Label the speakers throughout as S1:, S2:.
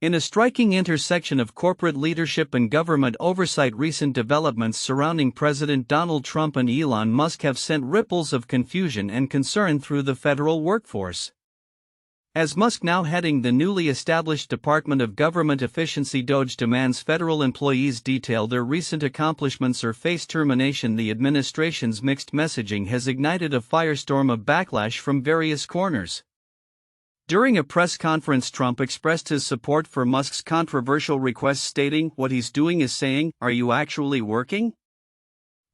S1: In a striking intersection of corporate leadership and government oversight, recent developments surrounding President Donald Trump and Elon Musk have sent ripples of confusion and concern through the federal workforce. As Musk, now heading the newly established Department of Government Efficiency DOGE, demands federal employees detail their recent accomplishments or face termination, the administration's mixed messaging has ignited a firestorm of backlash from various corners. During a press conference, Trump expressed his support for Musk's controversial request, stating, "What he's doing is saying, are you actually working?"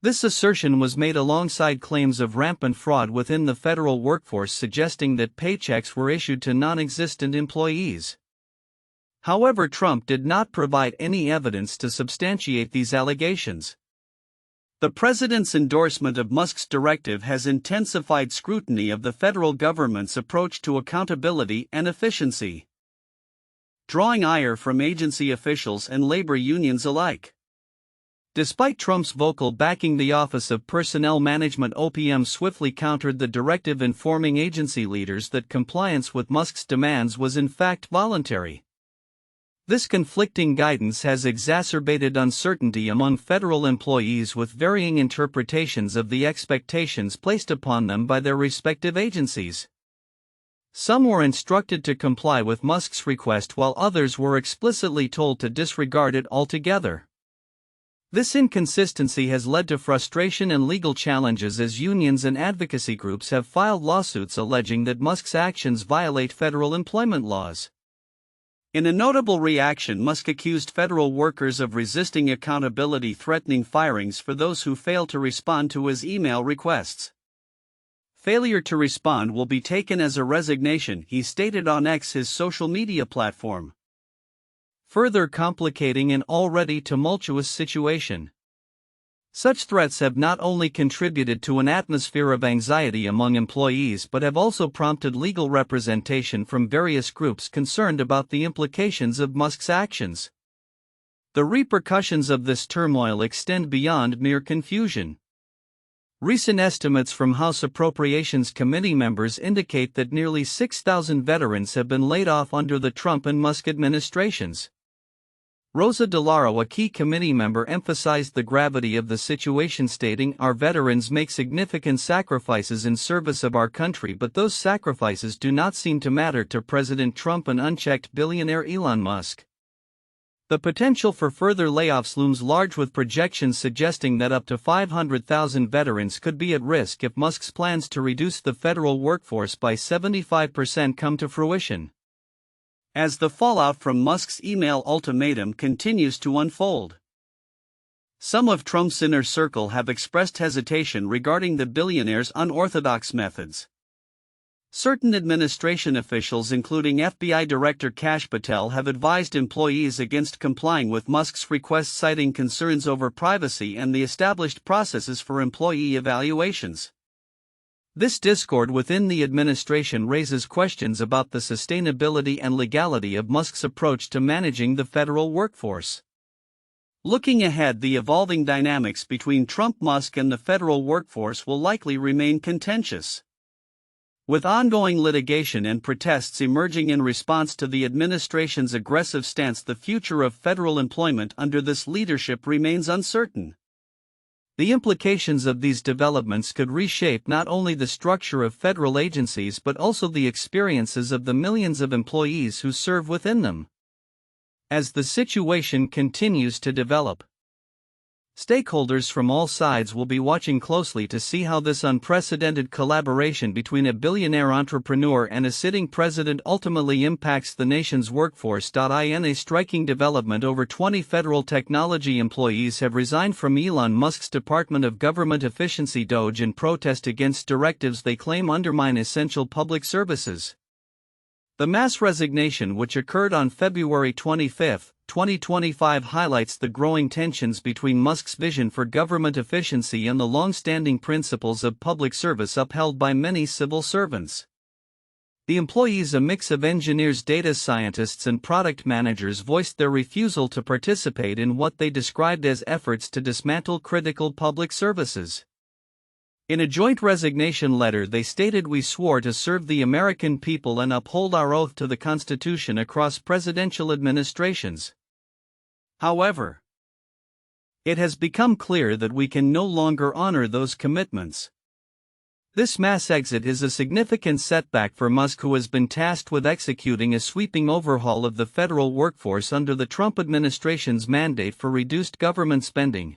S1: This assertion was made alongside claims of rampant fraud within the federal workforce, suggesting that paychecks were issued to non-existent employees. However, Trump did not provide any evidence to substantiate these allegations. The president's endorsement of Musk's directive has intensified scrutiny of the federal government's approach to accountability and efficiency, drawing ire from agency officials and labor unions alike. Despite Trump's vocal backing, the Office of Personnel Management (OPM) swiftly countered the directive, informing agency leaders that compliance with Musk's demands was in fact voluntary. This conflicting guidance has exacerbated uncertainty among federal employees, with varying interpretations of the expectations placed upon them by their respective agencies. Some were instructed to comply with Musk's request, while others were explicitly told to disregard it altogether. This inconsistency has led to frustration and legal challenges, as unions and advocacy groups have filed lawsuits alleging that Musk's actions violate federal employment laws. In a notable reaction, Musk accused federal workers of resisting accountability, threatening firings for those who fail to respond to his email requests. "Failure to respond will be taken as a resignation," he stated on X, his social media platform, further complicating an already tumultuous situation. Such threats have not only contributed to an atmosphere of anxiety among employees, but have also prompted legal representation from various groups concerned about the implications of Musk's actions. The repercussions of this turmoil extend beyond mere confusion. Recent estimates from House Appropriations Committee members indicate that nearly 6,000 veterans have been laid off under the Trump and Musk administrations. Rosa DeLauro, a key committee member, emphasized the gravity of the situation, stating, "Our veterans make significant sacrifices in service of our country, but those sacrifices do not seem to matter to President Trump and unchecked billionaire Elon Musk." The potential for further layoffs looms large, with projections suggesting that up to 500,000 veterans could be at risk if Musk's plans to reduce the federal workforce by 75% come to fruition. As the fallout from Musk's email ultimatum continues to unfold, some of Trump's inner circle have expressed hesitation regarding the billionaire's unorthodox methods. Certain administration officials, including FBI Director Kash Patel, have advised employees against complying with Musk's request, citing concerns over privacy and the established processes for employee evaluations. This discord within the administration raises questions about the sustainability and legality of Musk's approach to managing the federal workforce. Looking ahead, the evolving dynamics between Trump, Musk, and the federal workforce will likely remain contentious. With ongoing litigation and protests emerging in response to the administration's aggressive stance, the future of federal employment under this leadership remains uncertain. The implications of these developments could reshape not only the structure of federal agencies but also the experiences of the millions of employees who serve within them. As the situation continues to develop, stakeholders from all sides will be watching closely to see how this unprecedented collaboration between a billionaire entrepreneur and a sitting president ultimately impacts the nation's workforce. In a striking development, over 20 federal technology employees have resigned from Elon Musk's Department of Government Efficiency DOGE in protest against directives they claim undermine essential public services. The mass resignation, which occurred on February 25, 2025, highlights the growing tensions between Musk's vision for government efficiency and the long-standing principles of public service upheld by many civil servants. The employees, a mix of engineers, data scientists, and product managers, voiced their refusal to participate in what they described as efforts to dismantle critical public services. In a joint resignation letter, they stated, "We swore to serve the American people and uphold our oath to the Constitution across presidential administrations." However, it has become clear that we can no longer honor those commitments. This mass exit is a significant setback for Musk, who has been tasked with executing a sweeping overhaul of the federal workforce under the Trump administration's mandate for reduced government spending.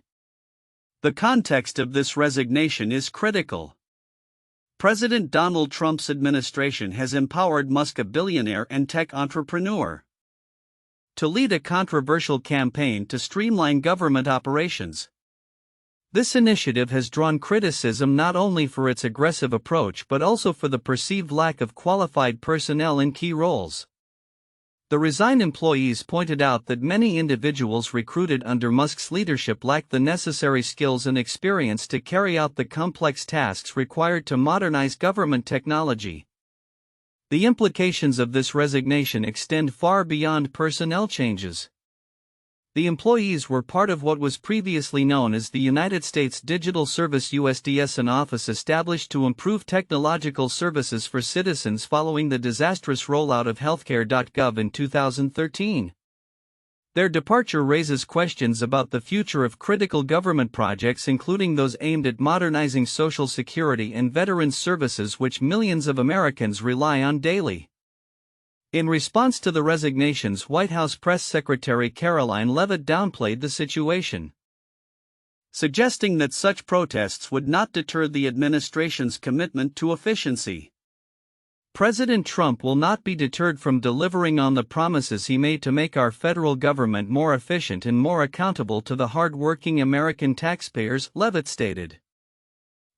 S1: The context of this resignation is critical. President Donald Trump's administration has empowered Musk, a billionaire and tech entrepreneur, to lead a controversial campaign to streamline government operations. This initiative has drawn criticism not only for its aggressive approach but also for the perceived lack of qualified personnel in key roles. The resigned employees pointed out that many individuals recruited under Musk's leadership lacked the necessary skills and experience to carry out the complex tasks required to modernize government technology. The implications of this resignation extend far beyond personnel changes. The employees were part of what was previously known as the United States Digital Service (USDS), an office established to improve technological services for citizens following the disastrous rollout of healthcare.gov in 2013. Their departure raises questions about the future of critical government projects, including those aimed at modernizing Social Security and veterans services, which millions of Americans rely on daily. In response to the resignations, White House Press Secretary Caroline Leavitt downplayed the situation, suggesting that such protests would not deter the administration's commitment to efficiency. President Trump will not be deterred from delivering on the promises he made to make our federal government more efficient and more accountable to the hard-working American taxpayers, Leavitt stated.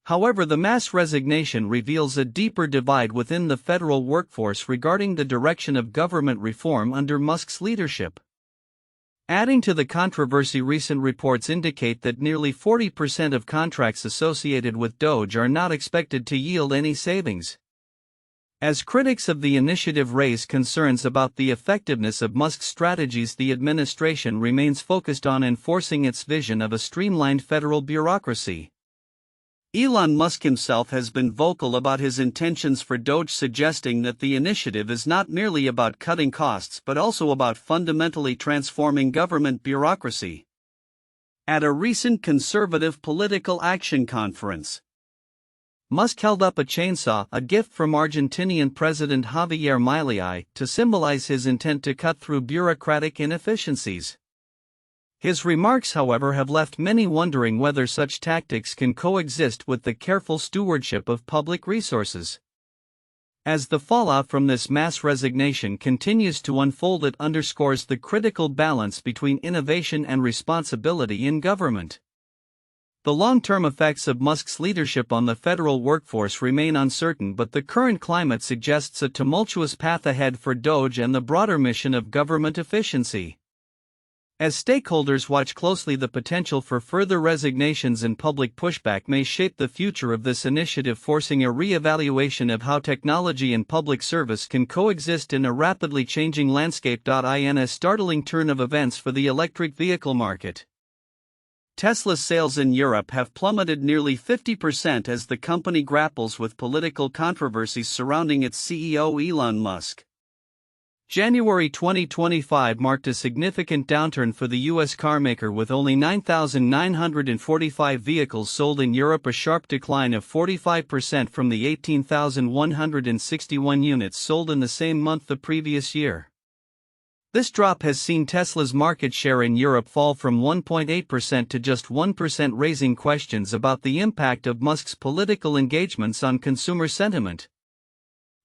S1: However, the mass resignation reveals a deeper divide within the federal workforce regarding the direction of government reform under Musk's leadership. Adding to the controversy, recent reports indicate that nearly 40% of contracts associated with DOGE are not expected to yield any savings. As critics of the initiative raise concerns about the effectiveness of Musk's strategies, the administration remains focused on enforcing its vision of a streamlined federal bureaucracy. Elon Musk himself has been vocal about his intentions for DOGE, suggesting that the initiative is not merely about cutting costs but also about fundamentally transforming government bureaucracy. At a recent conservative political action conference, Musk held up a chainsaw, a gift from Argentinian President Javier Milei, to symbolize his intent to cut through bureaucratic inefficiencies. His remarks, however, have left many wondering whether such tactics can coexist with the careful stewardship of public resources. As the fallout from this mass resignation continues to unfold, it underscores the critical balance between innovation and responsibility in government. The long-term effects of Musk's leadership on the federal workforce remain uncertain, but the current climate suggests a tumultuous path ahead for DOGE and the broader mission of government efficiency. As stakeholders watch closely, the potential for further resignations and public pushback may shape the future of this initiative, forcing a re-evaluation of how technology and public service can coexist in a rapidly changing landscape. In a startling turn of events for the electric vehicle market, Tesla's sales in Europe have plummeted nearly 50% as the company grapples with political controversies surrounding its CEO Elon Musk. January 2025 marked a significant downturn for the U.S. carmaker, with only 9,945 vehicles sold in Europe, a sharp decline of 45% from the 18,161 units sold in the same month the previous year. This drop has seen Tesla's market share in Europe fall from 1.8% to just 1%, raising questions about the impact of Musk's political engagements on consumer sentiment.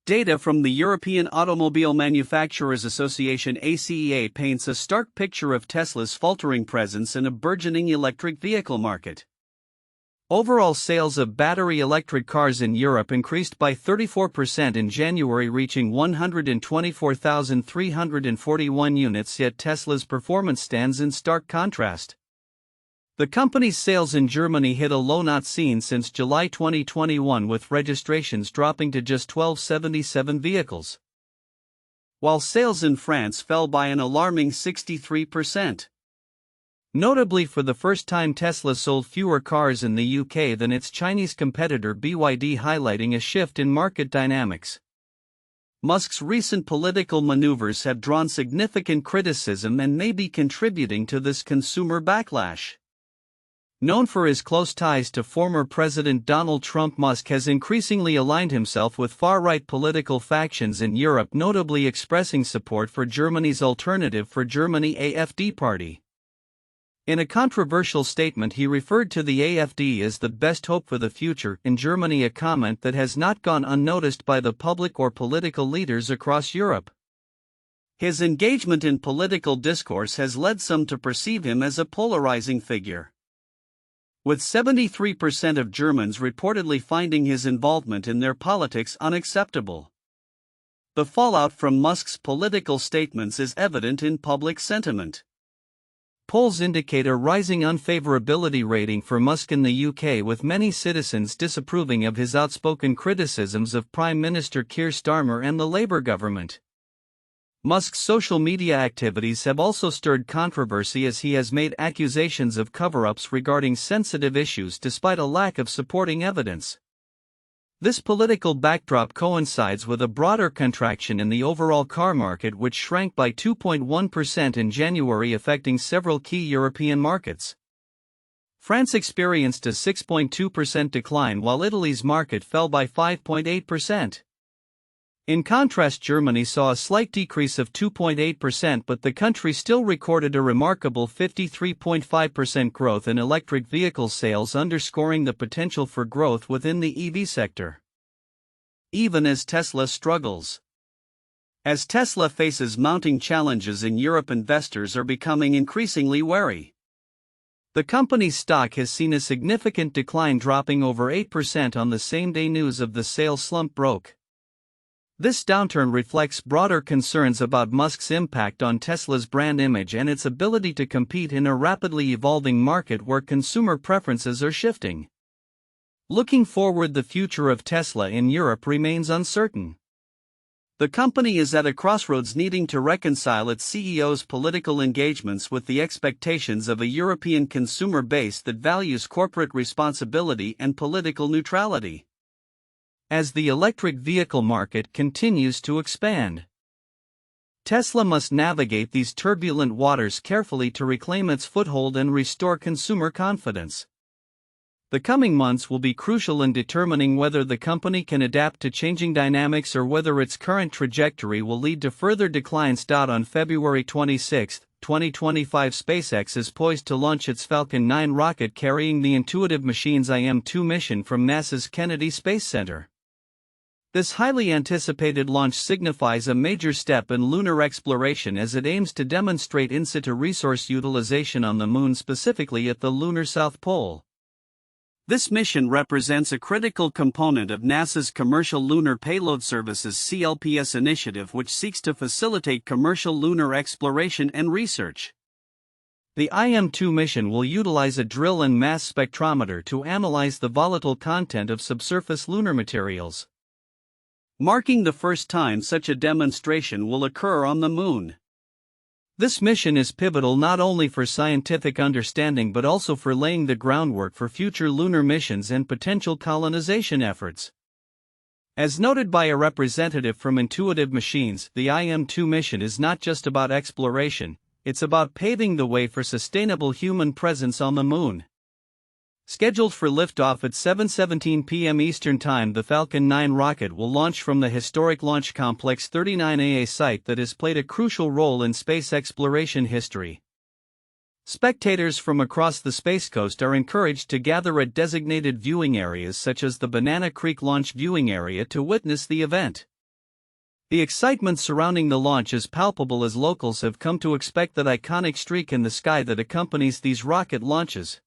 S1: Data from the European Automobile Manufacturers Association (ACEA) paints a stark picture of Tesla's faltering presence in a burgeoning electric vehicle market. Overall sales of battery electric cars in Europe increased by 34% in January, reaching 124,341 units, yet Tesla's performance stands in stark contrast. The company's sales in Germany hit a low not seen since July 2021, with registrations dropping to just 1,277 vehicles, while sales in France fell by an alarming 63%. Notably, for the first time, Tesla sold fewer cars in the UK than its Chinese competitor BYD, highlighting a shift in market dynamics. Musk's recent political maneuvers have drawn significant criticism and may be contributing to this consumer backlash. Known for his close ties to former President Donald Trump, Musk has increasingly aligned himself with far-right political factions in Europe, notably expressing support for Germany's Alternative for Germany (AfD) party. In a controversial statement, he referred to the AfD as the best hope for the future in Germany, a comment that has not gone unnoticed by the public or political leaders across Europe. His engagement in political discourse has led some to perceive him as a polarizing figure, with 73% of Germans reportedly finding his involvement in their politics unacceptable. The fallout from Musk's political statements is evident in public sentiment. Polls indicate a rising unfavorability rating for Musk in the UK, with many citizens disapproving of his outspoken criticisms of Prime Minister Keir Starmer and the Labour government. Musk's social media activities have also stirred controversy, as he has made accusations of cover-ups regarding sensitive issues despite a lack of supporting evidence. This political backdrop coincides with a broader contraction in the overall car market, which shrank by 2.1% in January, affecting several key European markets. France experienced a 6.2% decline, while Italy's market fell by 5.8%. In contrast, Germany saw a slight decrease of 2.8%, but the country still recorded a remarkable 53.5% growth in electric vehicle sales, underscoring the potential for growth within the EV sector. Even as Tesla struggles. As Tesla faces mounting challenges in Europe, investors are becoming increasingly wary. The company's stock has seen a significant decline, dropping over 8% on the same day news of the sales slump broke. This downturn reflects broader concerns about Musk's impact on Tesla's brand image and its ability to compete in a rapidly evolving market where consumer preferences are shifting. Looking forward, the future of Tesla in Europe remains uncertain. The company is at a crossroads, needing to reconcile its CEO's political engagements with the expectations of a European consumer base that values corporate responsibility and political neutrality. As the electric vehicle market continues to expand, Tesla must navigate these turbulent waters carefully to reclaim its foothold and restore consumer confidence. The coming months will be crucial in determining whether the company can adapt to changing dynamics or whether its current trajectory will lead to further declines. On February 26, 2025, SpaceX is poised to launch its Falcon 9 rocket carrying the intuitive machines IM-2 mission from NASA's Kennedy Space Center. This highly anticipated launch signifies a major step in lunar exploration, as it aims to demonstrate in situ resource utilization on the Moon, specifically at the lunar South Pole. This mission represents a critical component of NASA's Commercial Lunar Payload Services (CLPS) initiative, which seeks to facilitate commercial lunar exploration and research. The IM-2 mission will utilize a drill and mass spectrometer to analyze the volatile content of subsurface lunar materials, marking the first time such a demonstration will occur on the Moon. This mission is pivotal not only for scientific understanding but also for laying the groundwork for future lunar missions and potential colonization efforts. As noted by a representative from Intuitive Machines, the IM-2 mission is not just about exploration, it's about paving the way for sustainable human presence on the Moon. Scheduled for liftoff at 7:17 p.m. Eastern Time, the Falcon 9 rocket will launch from the historic Launch Complex 39A, site that has played a crucial role in space exploration history. Spectators from across the Space Coast are encouraged to gather at designated viewing areas such as the Banana Creek Launch Viewing Area to witness the event. The excitement surrounding the launch is palpable, as locals have come to expect that iconic streak in the sky that accompanies these rocket launches.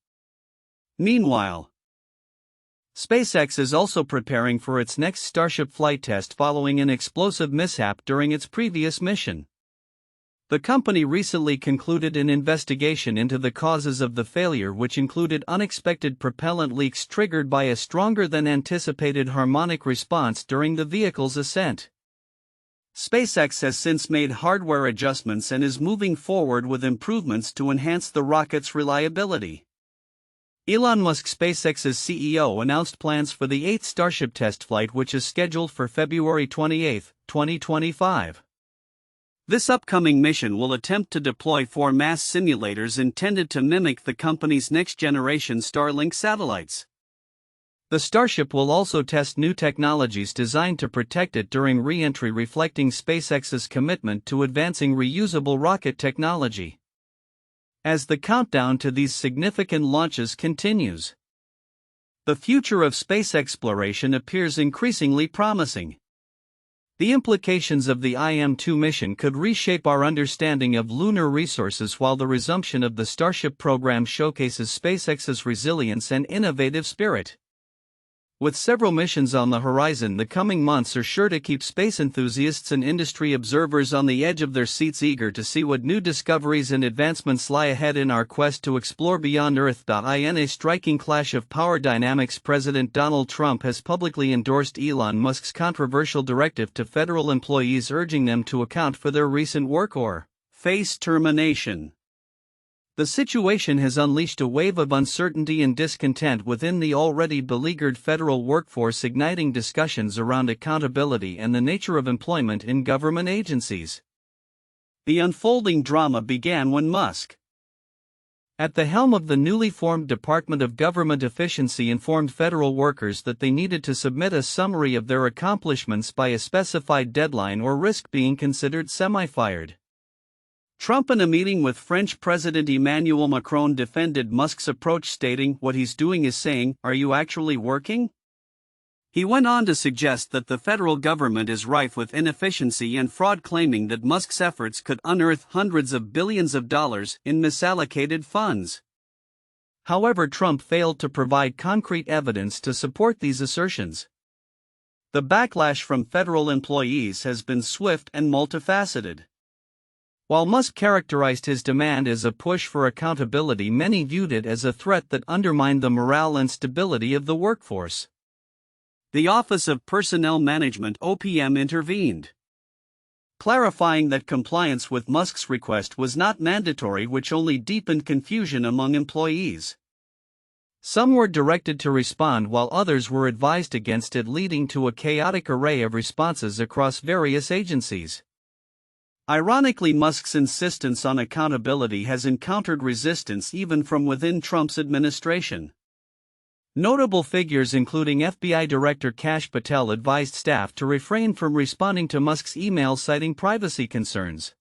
S1: Meanwhile, SpaceX is also preparing for its next Starship flight test following an explosive mishap during its previous mission. The company recently concluded an investigation into the causes of the failure, which included unexpected propellant leaks triggered by a stronger than anticipated harmonic response during the vehicle's ascent. SpaceX has since made hardware adjustments and is moving forward with improvements to enhance the rocket's reliability. Elon Musk, SpaceX's CEO, announced plans for the 8th Starship test flight, which is scheduled for February 28, 2025. This upcoming mission will attempt to deploy 4 mass simulators intended to mimic the company's next-generation Starlink satellites. The Starship will also test new technologies designed to protect it during re-entry, reflecting SpaceX's commitment to advancing reusable rocket technology. As the countdown to these significant launches continues, the future of space exploration appears increasingly promising. The implications of the IM-2 mission could reshape our understanding of lunar resources, while the resumption of the Starship program showcases SpaceX's resilience and innovative spirit. With several missions on the horizon, the coming months are sure to keep space enthusiasts and industry observers on the edge of their seats, eager to see what new discoveries and advancements lie ahead in our quest to explore beyond Earth. In a striking clash of power dynamics, President Donald Trump has publicly endorsed Elon Musk's controversial directive to federal employees, urging them to account for their recent work or face termination. The situation has unleashed a wave of uncertainty and discontent within the already beleaguered federal workforce, igniting discussions around accountability and the nature of employment in government agencies. The unfolding drama began when Musk, at the helm of the newly formed Department of Government Efficiency, informed federal workers that they needed to submit a summary of their accomplishments by a specified deadline or risk being considered semi-fired. Trump, in a meeting with French President Emmanuel Macron, defended Musk's approach, stating, "What he's doing is saying, 'Are you actually working?'" He went on to suggest that the federal government is rife with inefficiency and fraud, claiming that Musk's efforts could unearth hundreds of billions of dollars in misallocated funds. However, Trump failed to provide concrete evidence to support these assertions. The backlash from federal employees has been swift and multifaceted. While Musk characterized his demand as a push for accountability, many viewed it as a threat that undermined the morale and stability of the workforce. The Office of Personnel Management (OPM) intervened, clarifying that compliance with Musk's request was not mandatory, which only deepened confusion among employees. Some were directed to respond while others were advised against it, leading to a chaotic array of responses across various agencies. Ironically, Musk's insistence on accountability has encountered resistance even from within Trump's administration. Notable figures including FBI Director Kash Patel advised staff to refrain from responding to Musk's email, citing privacy concerns.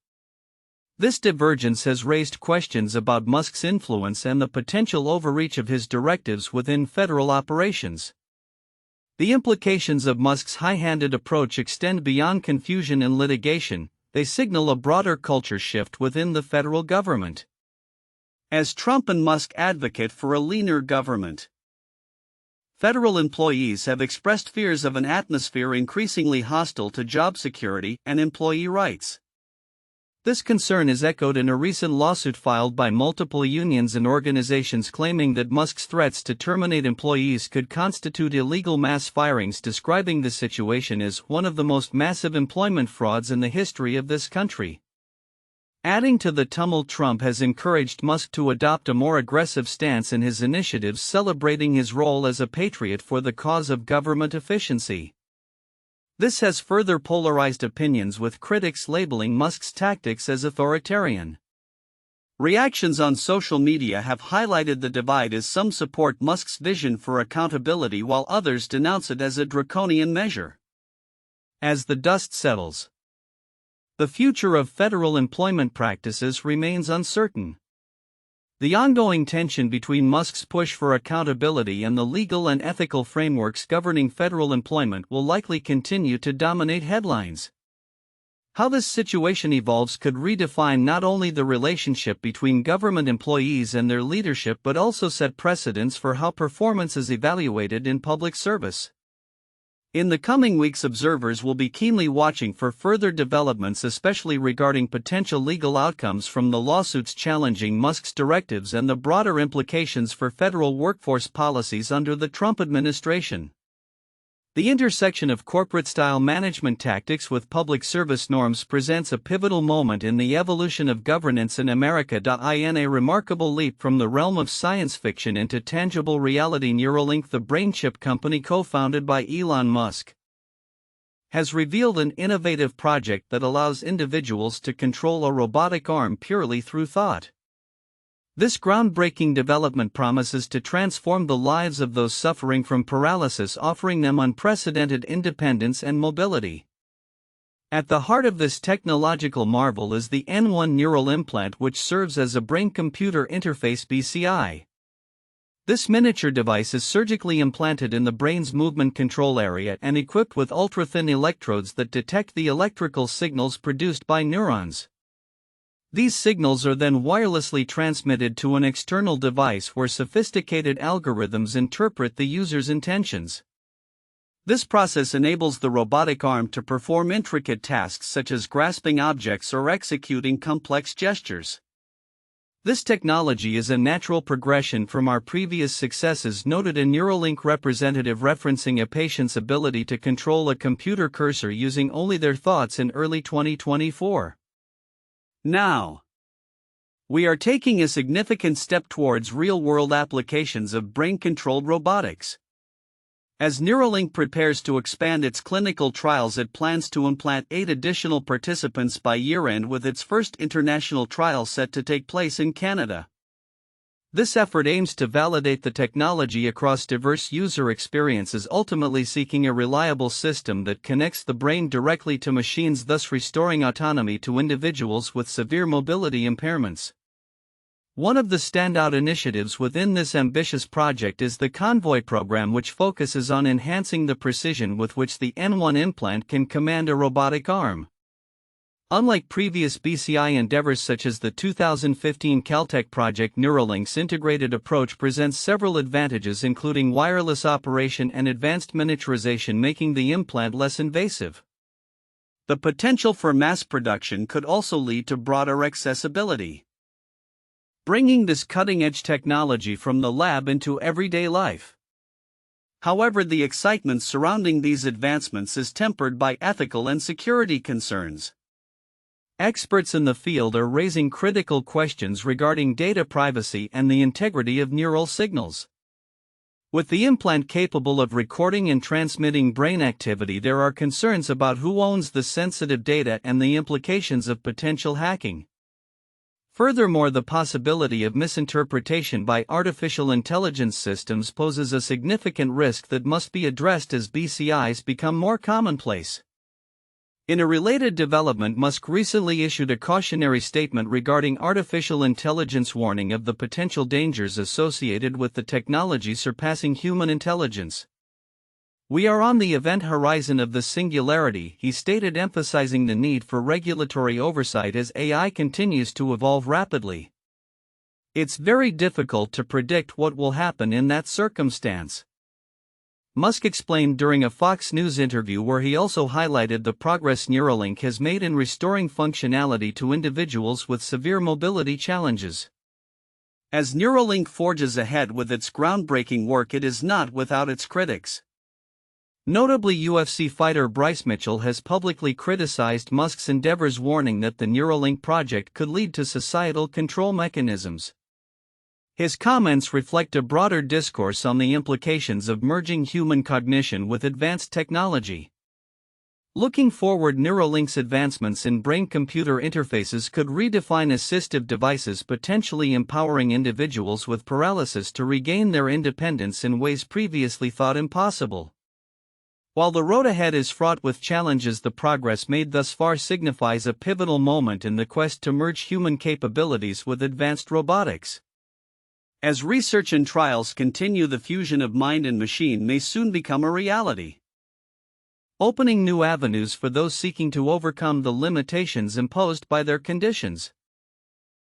S1: This divergence has raised questions about Musk's influence and the potential overreach of his directives within federal operations. The implications of Musk's high-handed approach extend beyond confusion and litigation. They signal a broader culture shift within the federal government. As Trump and Musk advocate for a leaner government, federal employees have expressed fears of an atmosphere increasingly hostile to job security and employee rights. This concern is echoed in a recent lawsuit filed by multiple unions and organizations, claiming that Musk's threats to terminate employees could constitute illegal mass firings, describing the situation as one of the most massive employment frauds in the history of this country. Adding to the tumult, Trump has encouraged Musk to adopt a more aggressive stance in his initiatives, celebrating his role as a patriot for the cause of government efficiency. This has further polarized opinions, with critics labeling Musk's tactics as authoritarian. Reactions on social media have highlighted the divide, as some support Musk's vision for accountability while others denounce it as a draconian measure. As the dust settles, the future of federal employment practices remains uncertain. The ongoing tension between Musk's push for accountability and the legal and ethical frameworks governing federal employment will likely continue to dominate headlines. How this situation evolves could redefine not only the relationship between government employees and their leadership, but also set precedents for how performance is evaluated in public service. In the coming weeks, observers will be keenly watching for further developments, especially regarding potential legal outcomes from the lawsuits challenging Musk's directives and the broader implications for federal workforce policies under the Trump administration. The intersection of corporate-style management tactics with public service norms presents a pivotal moment in the evolution of governance in America. In a remarkable leap from the realm of science fiction into tangible reality, Neuralink, the brain chip company co-founded by Elon Musk, has revealed an innovative project that allows individuals to control a robotic arm purely through thought. This groundbreaking development promises to transform the lives of those suffering from paralysis, offering them unprecedented independence and mobility. At the heart of this technological marvel is the N1 neural implant, which serves as a brain-computer interface (BCI). This miniature device is surgically implanted in the brain's movement control area and equipped with ultra-thin electrodes that detect the electrical signals produced by neurons. These signals are then wirelessly transmitted to an external device where sophisticated algorithms interpret the user's intentions. This process enables the robotic arm to perform intricate tasks such as grasping objects or executing complex gestures. This technology is a natural progression from our previous successes, noted a Neuralink representative referencing a patient's ability to control a computer cursor using only their thoughts in early 2024. Now, we are taking a significant step towards real-world applications of brain-controlled robotics. As Neuralink prepares to expand its clinical trials, it plans to implant 8 additional participants by year-end, with its first international trial set to take place in Canada. This effort aims to validate the technology across diverse user experiences, ultimately seeking a reliable system that connects the brain directly to machines, thus restoring autonomy to individuals with severe mobility impairments. One of the standout initiatives within this ambitious project is the Convoy program, which focuses on enhancing the precision with which the N1 implant can command a robotic arm. Unlike previous BCI endeavors such as the 2015 Caltech project, Neuralink's integrated approach presents several advantages, including wireless operation and advanced miniaturization, making the implant less invasive. The potential for mass production could also lead to broader accessibility, bringing this cutting-edge technology from the lab into everyday life. However, the excitement surrounding these advancements is tempered by ethical and security concerns. Experts in the field are raising critical questions regarding data privacy and the integrity of neural signals. With the implant capable of recording and transmitting brain activity, there are concerns about who owns the sensitive data and the implications of potential hacking. Furthermore, the possibility of misinterpretation by artificial intelligence systems poses a significant risk that must be addressed as BCIs become more commonplace. In a related development, Musk recently issued a cautionary statement regarding artificial intelligence, warning of the potential dangers associated with the technology surpassing human intelligence. "We are on the event horizon of the singularity," he stated, emphasizing the need for regulatory oversight as AI continues to evolve rapidly. "It's very difficult to predict what will happen in that circumstance," Musk explained during a Fox News interview, where he also highlighted the progress Neuralink has made in restoring functionality to individuals with severe mobility challenges. As Neuralink forges ahead with its groundbreaking work, it is not without its critics. Notably, UFC fighter Bryce Mitchell has publicly criticized Musk's endeavors, warning that the Neuralink project could lead to societal control mechanisms. His comments reflect a broader discourse on the implications of merging human cognition with advanced technology. Looking forward, Neuralink's advancements in brain-computer interfaces could redefine assistive devices, potentially empowering individuals with paralysis to regain their independence in ways previously thought impossible. While the road ahead is fraught with challenges, the progress made thus far signifies a pivotal moment in the quest to merge human capabilities with advanced robotics. As research and trials continue, the fusion of mind and machine may soon become a reality, opening new avenues for those seeking to overcome the limitations imposed by their conditions.